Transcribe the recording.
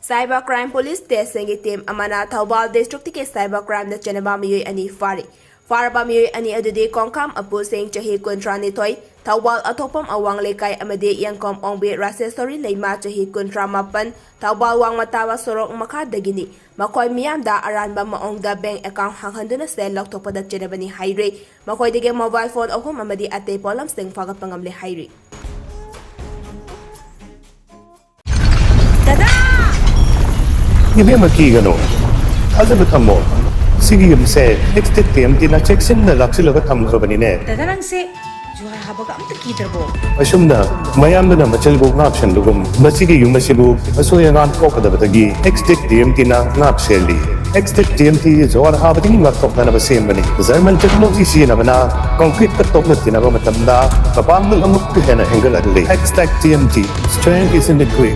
Cyber Crime Police Station team Amana Thoubal District ke Cyber Crime da Chennaba Meeoi ani fari. Faraba Meeoi ani adudi kongkam apu sing chahi kontra ni toy Thoubal atopam awang lekay amade yangkom ongbe rasesori leima chahi kontra mapan Thoubal wang matawa sorok makadagini makoy miyam da aranba maong da bank account hanghanduna sel loktopa da Chennaba ni Hairi makoy dige mobile phone ahum amadi ate polam sing fagat pangamle Hairi. Ibi magkigano. Asa ba tamo? Sige yung se, next time tina-check sim na laksilo ka tamo ka ba nine? Dadarang se, juha habaga ang takidar bo. Asum na, mayam na machalbog na option lugum. Masige yung masibog, asuya nga ko kada batagi. Next time tina ngap seli. Next time ti zo ar ha bating ngap tok na basim bani. Zaman technology siya na bana, concrete ka tok na tina ba matanda, kapang ng amok ka na hingal adli. Next time strength is in the quick.